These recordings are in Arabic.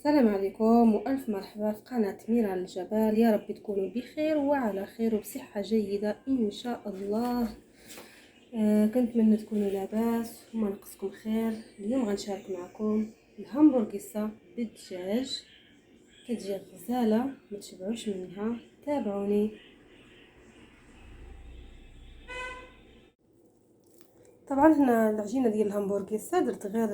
السلام عليكم والف مرحبا في قناه ميرا الجبال. يا رب تكونوا بخير وعلى خير وبصحه جيده ان شاء الله. كنتمنى تكونوا لاباس وما نقصكم خير. اليوم غنشارك معكم الهامبورغيسه بالدجاج، كتجي غزاله ما تشبعوش منها. تابعوني. طبعا هنا العجينه ديال الهامبورغيسه درت غير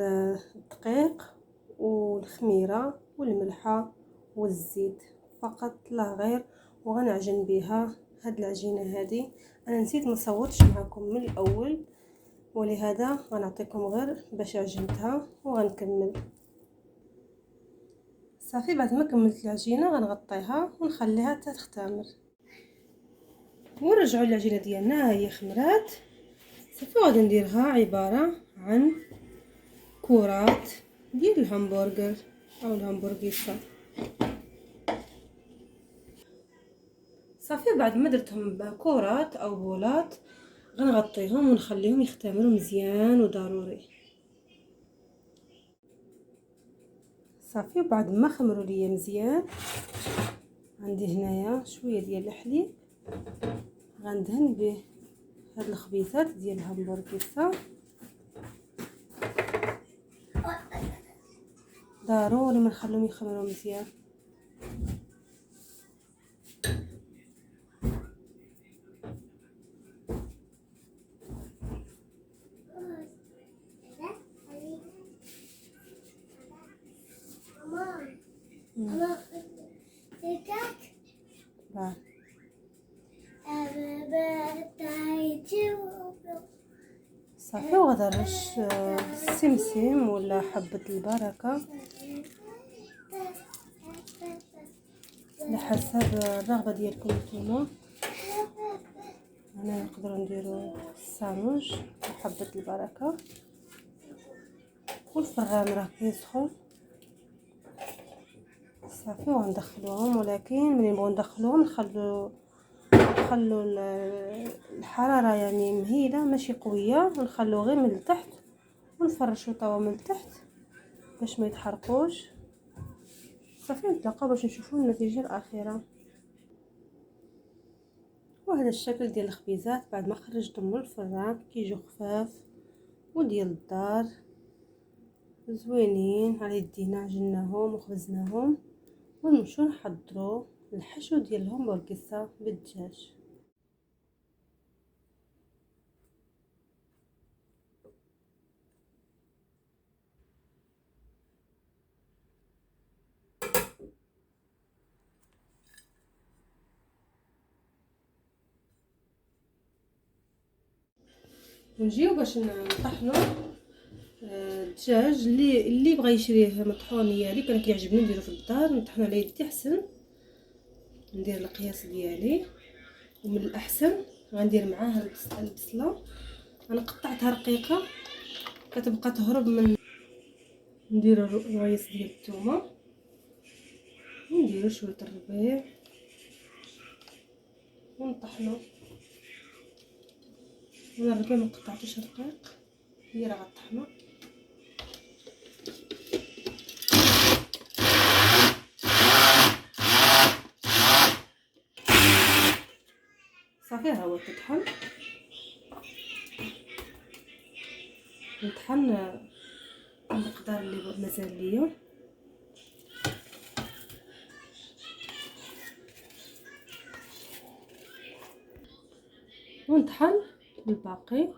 الدقيق والخميره والملحه والزيت فقط لا غير، وغنعجن بها. هاد العجينه هذه انا نسيت ما صورتش معكم من الاول، ولهذا غنعطيكم غير باش عجنتها وغنكمل. صافي بعد ما كملت العجينه غنغطيها ونخليها تختمر، ونرجعوا العجينه ديالنا هي خمرات. صافي غادي نديرها عباره عن كرات ديال الهامبرغر او الهامبورغيسه. صافي بعد ما درتهم بكرات او بولات غنغطيهم ونخليهم يختمروا مزيان وضروري. صافي بعد ما خمروا ليا مزيان عندي هنايا شويه ديال الحليب غندهن به هاد الخبيزات ديال الهامبورغيسه. ضروري ما نخليهم يخمروا مزيان. صافي وغادا نرش السمسم ولا حبة البركة على حسب الرغبة ديالكم نتوما. انا نقدروا نديروا السانوج وحبة البركة. والفران راه كيسخن. صافي وغندخلوهم، ولكن ملي نبغيو ندخلوهم نخلو الحراره يعني مهيله ماشي قويه، ونخلو غير من التحت ونفرشوا طاوه من التحت باش ما يتحرقوش. صافي نتلاقاو باش نشوفوا النتيجه الاخيره. وهذا الشكل ديال الخبيزات بعد ما خرجتهم من الفران كيجيو خفاف وديال الدار زوينين. على يدينا عجناهم وخبزناهم ونمشيو نحضروا الحشو ديال الهامبورغيسه بالدجاج. ونجيو باش نطحنوا الدجاج اللي بغى يشريه مطحون. يالي انا كيعجبني نديرو في الدار، نطحنو على يدي احسن. ندير القياس ديالي، ومن الاحسن غندير معاه البصله. انا قطعتها رقيقه كتبقى تهرب من. نديرو الروايس ديال الثومه ونديرو شويه الربيع ونطحنو. انا الربيع ما قطعتوش رقيق، هي راه غطحنو. صافي ها هو تطحن. نطحن المقدار اللي مازال ليا. ونطحن الباقي.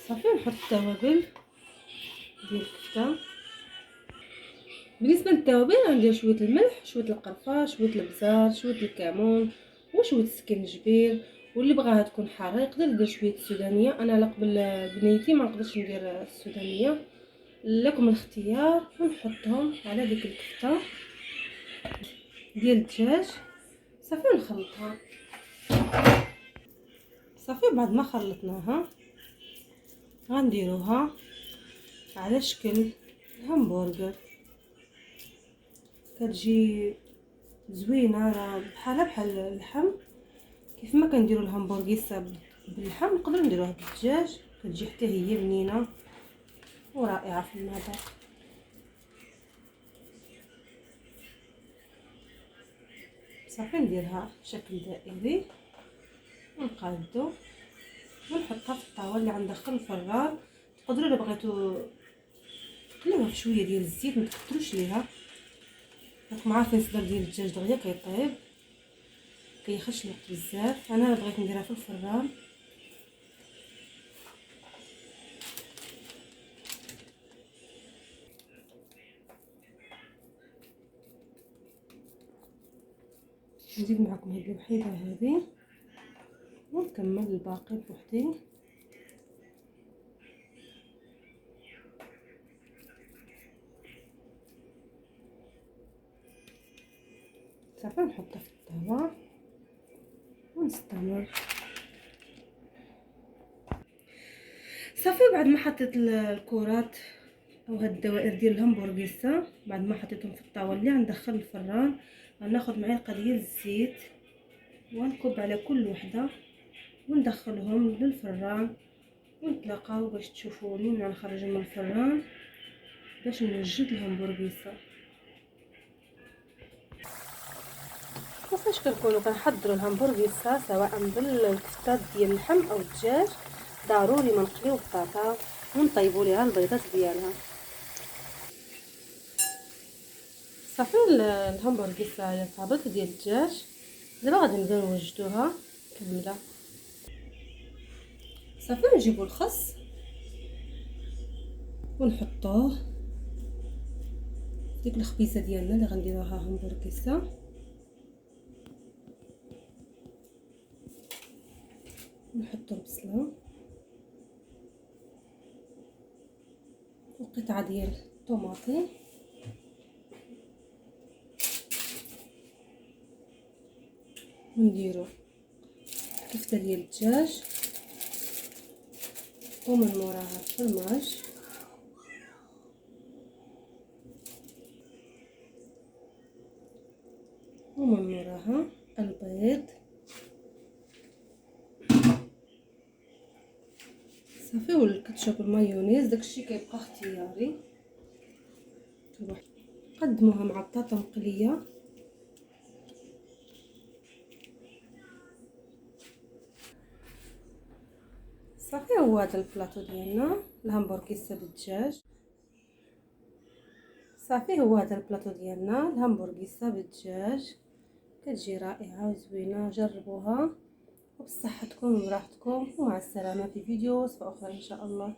صافي نحط التوابل ديال الكفته. بالنسبه للتوابل غندير شويه الملح، شويه القرفه، شويه الابزار، شويه الكمون وشويه السكنجبير. واللي بغاها تكون حاره يقدر يدير شويه السودانيه. انا على قبل بنيتي ما نقدرش ندير السودانيه، لكم الاختيار. ونحطهم على ديك الكفته ديال الدجاج. صافي نخلطها. صافي بعد ما خلطناها غنديروها على شكل همبرغر. كتجي زوينه، راه بحال اللحم. كيف ما كنديروا الهامبورغيسا باللحم نقدروا نديروها بالدجاج، كتجي حتى هي بنينه ورائعه في المذاق. صافي نديرها بشكل دائري ونقادو ونحطها في الطاوه اللي غندخل الفران. تقدروا الا بغيتو تقليوها في شويه ديال الزيت، ما تكثروش ليها، راكم عارفين الصدر ديال الدجاج دغيا كيطيب كيخش الوقت بزاف. انا بغيت نديرها في الفران. نزيد معكم هاد الوحيده هذه ونكمل الباقي بوحدي. صافي نحطها في الطاوه ونستمر. صافي بعد ما حطيت الكرات او هاد الدوائر ديال الهامبورغيسا، بعد ما حطيتهم في الطاوه اللي غندخل الفران، غناخد معلقه ديال الزيت ونكب على كل وحده وندخلهم للفران ونتلاقاو باش تشوفوا منين غنخرجهم من الفران باش نوجد الهامبورغيسا. وفاش كنكونوا كنحضروا الهامبورغيسا سواء بالكفتات ديال اللحم او الدجاج، ضروري ما نقليو البطاطا ونطيبوا ليها البيضات ديالها. صافي الهامبورغيسا هي طابت ديال الدجاج. دابا غادي نبداو نوجدوها كامله. صافي نجيبوا الخس ونحطوه ديك الخبيزه ديالنا اللي غنديروها همبورغيسا. نحطو البصله وقطعه ديال الطوماطي ونديرو كفته ديال الدجاج ومن موراها الفرماج ومن موراها البيض. صافي والكاتشوب المايونيز داكشي كيبقى اختياري. قدموها مع بطاطا مقليه. صافي هو هذا البلاطو ديالنا الهامبورغيسا بالدجاج. صافي هو هذا البلاطو ديالنا الهامبورغيسا بالدجاج، كتجي رائعه وزوينه. جربوها وبصحتكم وبراحتكم، ومع السلامه في فيديو اخرى ان شاء الله.